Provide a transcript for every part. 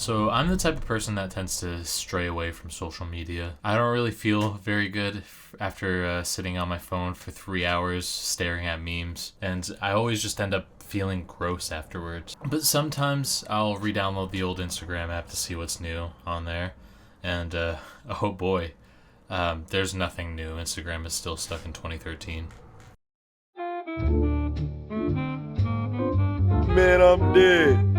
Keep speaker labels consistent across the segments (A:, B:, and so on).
A: So I'm the type of person that tends to stray away from social media. I don't really feel very good after sitting on my phone for 3 hours staring at memes, and I always just end up feeling gross afterwards. But sometimes I'll re-download the old Instagram app to see what's new on there, and oh boy, there's nothing new. Instagram is still stuck in 2013.
B: Man, I'm dead.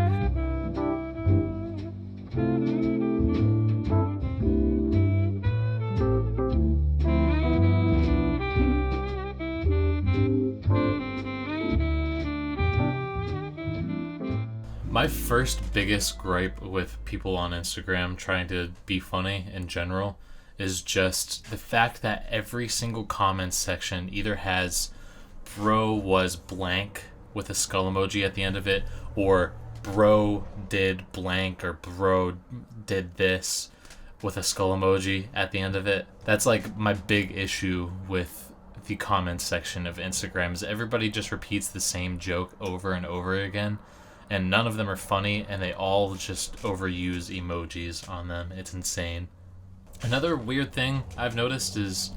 A: My first biggest gripe with people on Instagram trying to be funny in general is just the fact that every single comment section either has bro was blank with a skull emoji at the end of it, or bro did blank, or bro did this with a skull emoji at the end of it. That's like my big issue with the comment section of Instagram is everybody just repeats the same joke over and over again, and none of them are funny, and they all just overuse emojis on them. It's insane. Another weird thing I've noticed is,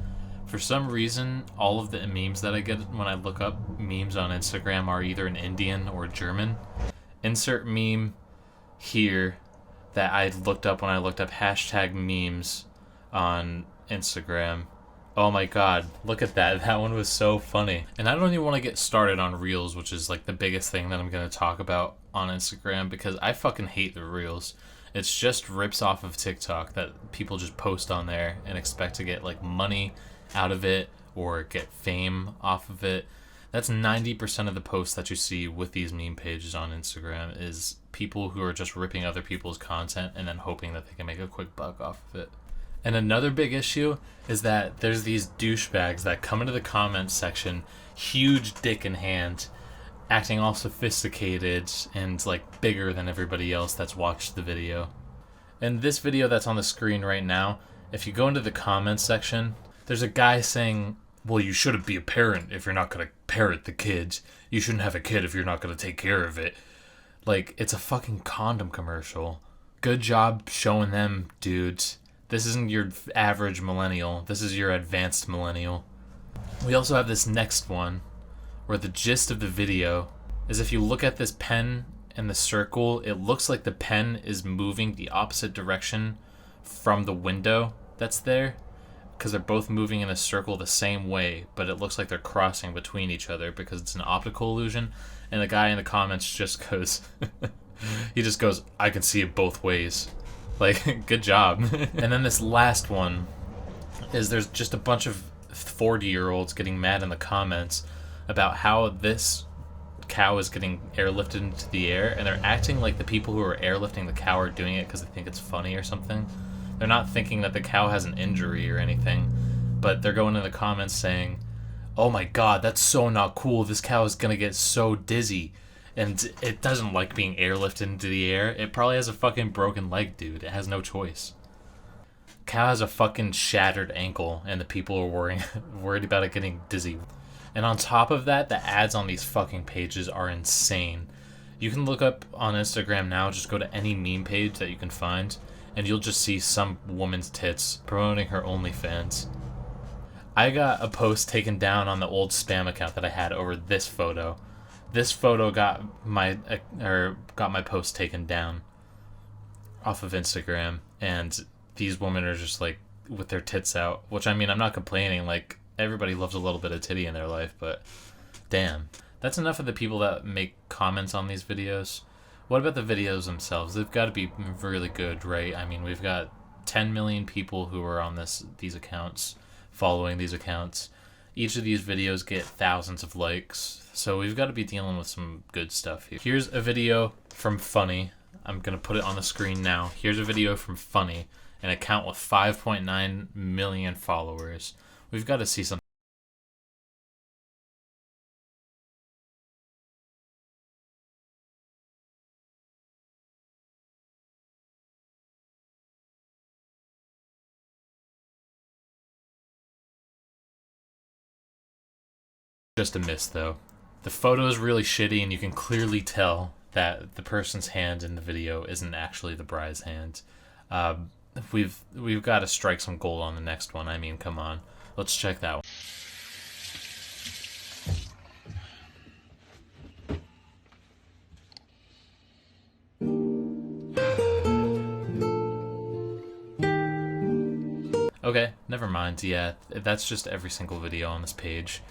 A: for some reason, all of the memes that I get when I look up memes on Instagram are either in Indian or German. Insert meme here that I looked up when I looked up hashtag memes on Instagram. Oh my god, look at that. That one was so funny. And I don't even want to get started on Reels, which is like the biggest thing that I'm going to talk about on Instagram, because I fucking hate the Reels. It's just rips off of TikTok that people just post on there and expect to get like money out of it or get fame off of it. That's 90% of the posts that you see with these meme pages on Instagram is people who are just ripping other people's content and then hoping that they can make a quick buck off of it. And another big issue is that there's these douchebags that come into the comments section, huge dick in hand, acting all sophisticated and like bigger than everybody else that's watched the video. In this video that's on the screen right now, if you go into the comments section, there's a guy saying, well, you shouldn't be a parent if you're not going to parent the kids. You shouldn't have a kid if you're not going to take care of it. Like, it's a fucking condom commercial. Good job showing them, dudes. This isn't your average millennial. This is your advanced millennial. We also have this next one, where the gist of the video is if you look at this pen and the circle, it looks like the pen is moving the opposite direction from the window that's there, because they're both moving in a circle the same way, but it looks like they're crossing between each other because it's an optical illusion. And the guy in the comments just goes, he just goes, I can see it both ways. Like, good job. And then this last one is there's just a bunch of 40-year-olds getting mad in the comments about how this cow is getting airlifted into the air, and they're acting like the people who are airlifting the cow are doing it because they think it's funny or something. They're not thinking that the cow has an injury or anything, but they're going in the comments saying, oh my god, that's so not cool, this cow is gonna get so dizzy. And it doesn't like being airlifted into the air. It probably has a fucking broken leg, dude. It has no choice. Cow has a fucking shattered ankle, and the people are worried about it getting dizzy. And on top of that, the ads on these fucking pages are insane. You can look up on Instagram now, just go to any meme page that you can find, and you'll just see some woman's tits promoting her OnlyFans. I got a post taken down on the old spam account that I had over this photo. This photo got my post taken down off of Instagram, and these women are just like with their tits out, which, I mean, I'm not complaining, like, everybody loves a little bit of titty in their life, but damn. That's enough of the people that make comments on these videos. What about the videos themselves? They've got to be really good, right? I mean, we've got 10 million people who are on these accounts, following these accounts. Each of these videos get thousands of likes, so we've got to be dealing with some good stuff here. Here's a video from Funny. I'm going to put it on the screen now. Here's a video from Funny, an account with 5.9 million followers. We've got to see something. Just a miss, though. The photo is really shitty, and you can clearly tell that the person's hand in the video isn't actually the bride's hand. We've got to strike some gold on the next one. I mean, come on. Let's check that one. Okay, never mind. Yeah, that's just every single video on this page.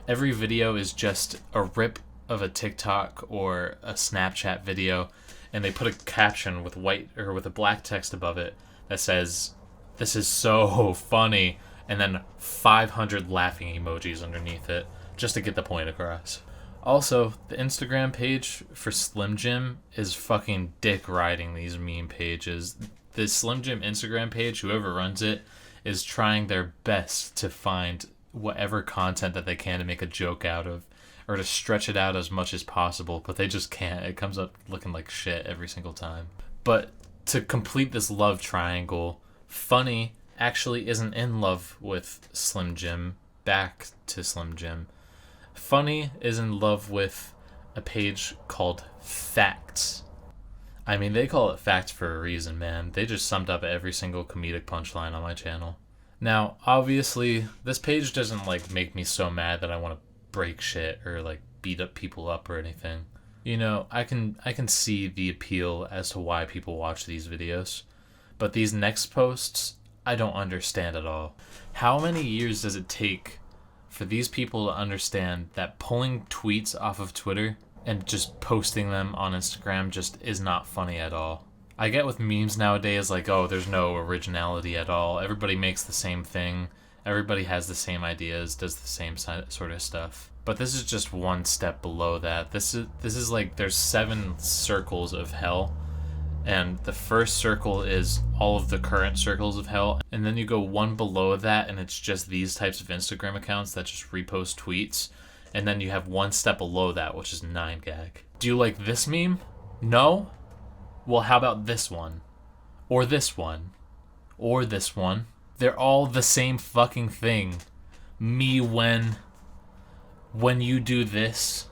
A: Every video is just a rip of a TikTok or a Snapchat video, and they put a caption with white or with a black text above it that says, "This is so funny," and then 500 laughing emojis underneath it just to get the point across. Also, the Instagram page for Slim Jim is fucking dick riding these meme pages. The Slim Jim Instagram page, whoever runs it, is trying their best to find whatever content that they can to make a joke out of, or to stretch it out as much as possible, but they just can't. It comes up looking like shit every single time. But to complete this love triangle, Funny actually isn't in love with Slim Jim. Back to Slim Jim. Funny is in love with a page called Facts. I mean, they call it Facts for a reason, man. They just summed up every single comedic punchline on my channel. Now, obviously, this page doesn't, make me so mad that I want to break shit or, beat up people up or anything. You know, I can see the appeal as to why people watch these videos. But these next posts, I don't understand at all. How many years does it take for these people to understand that pulling tweets off of Twitter and just posting them on Instagram just is not funny at all? I get with memes nowadays, oh, there's no originality at all. Everybody makes the same thing. Everybody has the same ideas, does the same sort of stuff. But this is just one step below that. This is there's 7 circles of hell. And the first circle is all of the current circles of hell. And then you go one below that, and it's just these types of Instagram accounts that just repost tweets. And then you have one step below that, which is 9gag. Do you like this meme? No? Well, how about this one? Or this one? Or this one? They're all the same fucking thing. Me when you do this.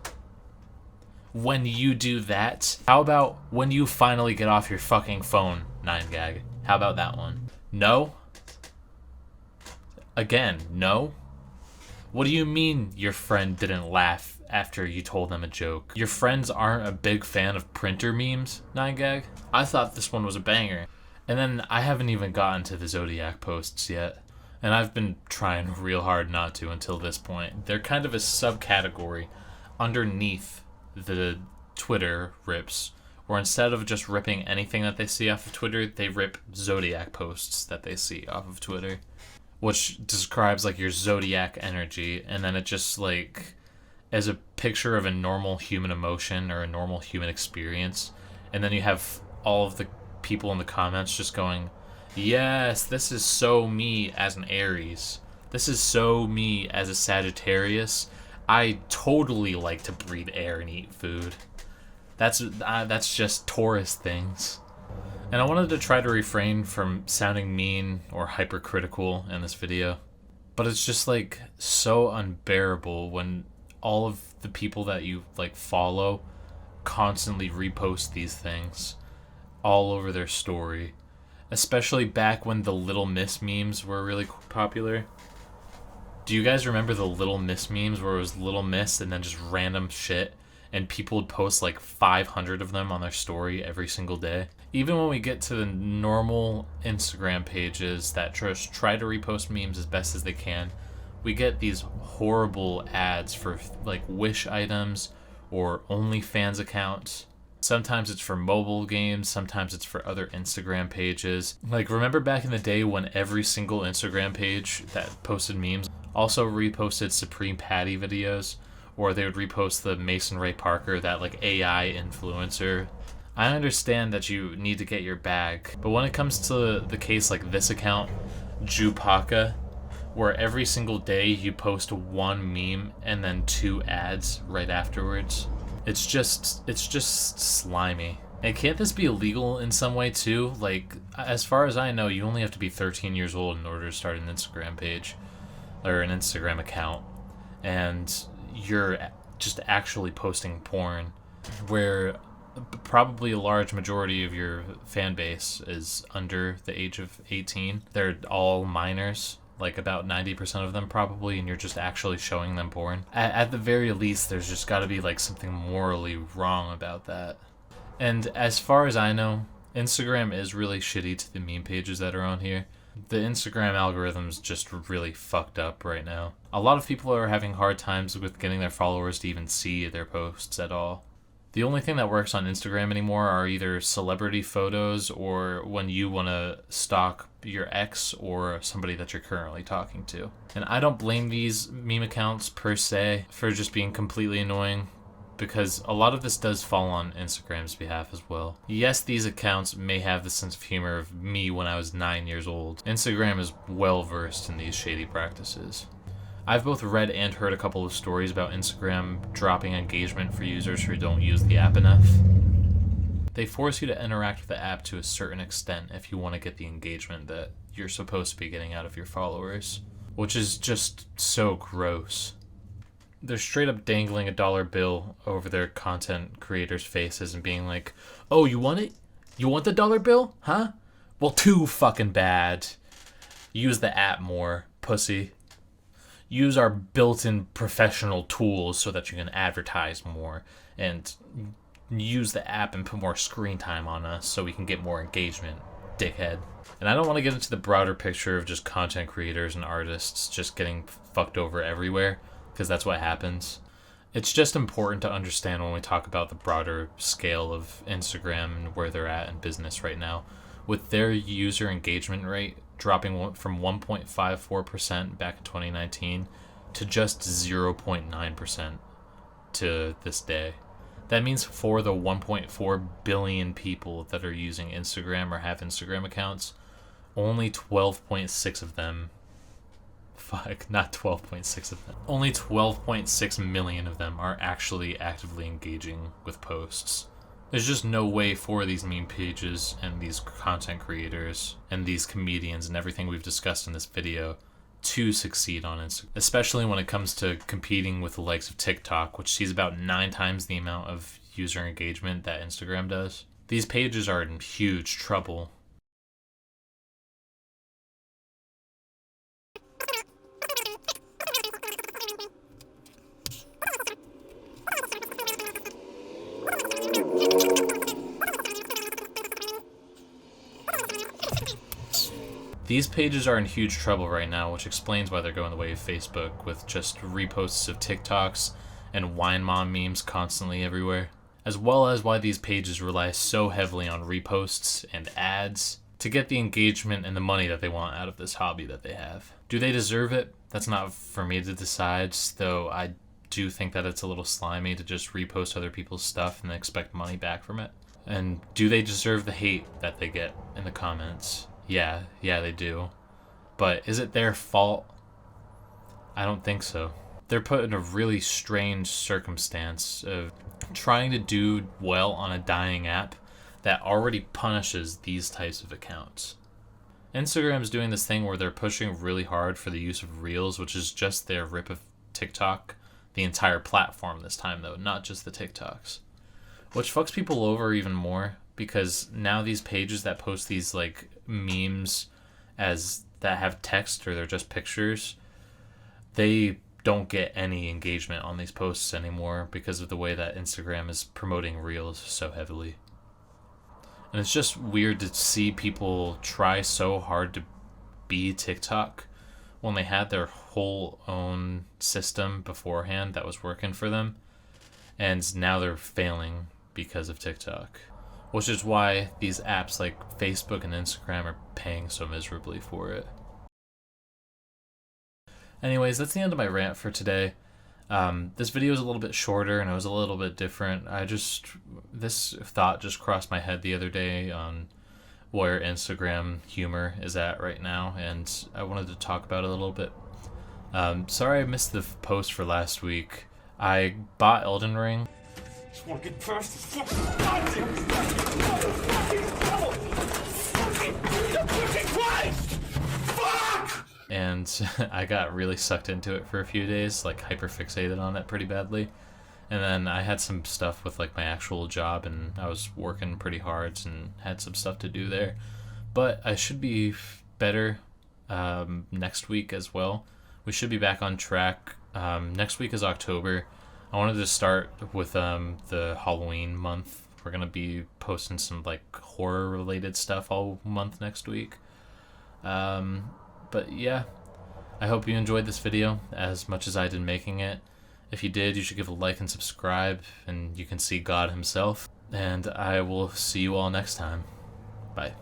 A: When you do that. How about when you finally get off your fucking phone, 9gag? How about that one? No? Again, no? What do you mean your friend didn't laugh after you told them a joke? Your friends aren't a big fan of printer memes, 9gag? I thought this one was a banger. And then I haven't even gotten to the Zodiac posts yet. And I've been trying real hard not to until this point. They're kind of a subcategory underneath the Twitter rips, where instead of just ripping anything that they see off of Twitter, they rip Zodiac posts that they see off of Twitter, which describes your Zodiac energy, and then it just as a picture of a normal human emotion or a normal human experience, and then you have all of the people in the comments just going, yes, this is so me as an Aries. This is so me as a Sagittarius. I totally like to breathe air and eat food. That's just Taurus things. And I wanted to try to refrain from sounding mean or hypercritical in this video. But it's just so unbearable when all of the people that you follow constantly repost these things all over their story. Especially back when the Little Miss memes were really popular. Do you guys remember the Little Miss memes where it was Little Miss and then just random shit, and people would post 500 of them on their story every single day? Even when we get to the normal Instagram pages that just try to repost memes as best as they can, we get these horrible ads for Wish items or OnlyFans accounts. Sometimes it's for mobile games, sometimes it's for other Instagram pages. Remember back in the day when every single Instagram page that posted memes also reposted Supreme Patty videos, or they would repost the Mason Ray Parker, that AI influencer. I understand that you need to get your bag, but when it comes to the case this account, Jupaka, where every single day you post one meme and then 2 ads right afterwards, it's just slimy. And can't this be illegal in some way too? As far as I know, you only have to be 13 years old in order to start an Instagram page or an Instagram account, and you're just actually posting porn, where probably a large majority of your fan base is under the age of 18. They're all minors, like about 90% of them probably, and you're just actually showing them porn. At the very least, there's just got to be like something morally wrong about that. And as far as I know, Instagram is really shitty to the meme pages that are on here. The Instagram algorithm's just really fucked up right now. A lot of people are having hard times with getting their followers to even see their posts at all. The only thing that works on Instagram anymore are either celebrity photos or when you want to stalk your ex or somebody that you're currently talking to. And I don't blame these meme accounts per se for just being completely annoying, because a lot of this does fall on Instagram's behalf as well. Yes, these accounts may have the sense of humor of me when I was 9 years old. Instagram is well versed in these shady practices. I've both read and heard a couple of stories about Instagram dropping engagement for users who don't use the app enough. They force you to interact with the app to a certain extent if you want to get the engagement that you're supposed to be getting out of your followers, which is just so gross. They're straight up dangling a dollar bill over their content creators' faces and being like, "Oh, you want it? You want the dollar bill? Huh? Well, too fucking bad. Use the app more, pussy. Use our built-in professional tools so that you can advertise more, and use the app and put more screen time on us so we can get more engagement, dickhead." And I don't want to get into the broader picture of just content creators and artists just getting fucked over everywhere, because that's what happens. It's just important to understand when we talk about the broader scale of Instagram and where they're at in business right now. With their user engagement rate dropping from 1.54% back in 2019 to just 0.9% to this day. That means for the 1.4 billion people that are using Instagram or have Instagram accounts, only 12.6 of them not 12.6 of them. Only 12.6 million of them are actually actively engaging with posts. There's just no way for these meme pages and these content creators and these comedians and everything we've discussed in this video to succeed on Instagram, especially when it comes to competing with the likes of TikTok, which sees about 9 times the amount of user engagement that Instagram does. These pages are in huge trouble. These pages are in huge trouble right now, which explains why they're going the way of Facebook, with just reposts of TikToks and wine mom memes constantly everywhere, as well as why these pages rely so heavily on reposts and ads to get the engagement and the money that they want out of this hobby that they have. Do they deserve it? That's not for me to decide, though I do think that it's a little slimy to just repost other people's stuff and expect money back from it. And do they deserve the hate that they get in the comments? Yeah, they do. But is it their fault? I don't think so. They're put in a really strange circumstance of trying to do well on a dying app that already punishes these types of accounts. Instagram's doing this thing where they're pushing really hard for the use of Reels, which is just their rip of TikTok. The entire platform this time, though, not just the TikToks. Which fucks people over even more, because now these pages that post these like memes as that have text or they're just pictures, they don't get any engagement on these posts anymore because of the way that Instagram is promoting Reels so heavily. And it's just weird to see people try so hard to be TikTok when they had their whole own system beforehand that was working for them, and now they're failing because of TikTok. Which is why these apps like Facebook and Instagram are paying so miserably for it. Anyways, that's the end of my rant for today. This video is a little bit shorter and it was a little bit different. This thought just crossed my head the other day on where Instagram humor is at right now, and I wanted to talk about it a little bit. Sorry I missed the post for last week. I bought Elden Ring.
B: Just want to get past this fucking goddamn fucking Christ! Fuck!
A: And I got really sucked into it for a few days, like hyper fixated on it pretty badly. And then I had some stuff with like my actual job, and I was working pretty hard and had some stuff to do there. But I should be better next week as well. We should be back on track. Next week is October. I wanted to start with the Halloween month. We're gonna be posting some like horror related stuff all month next week. But yeah, I hope you enjoyed this video as much as I did making it. If you did, you should give a like and subscribe, and you can see God himself. And I will see you all next time. Bye.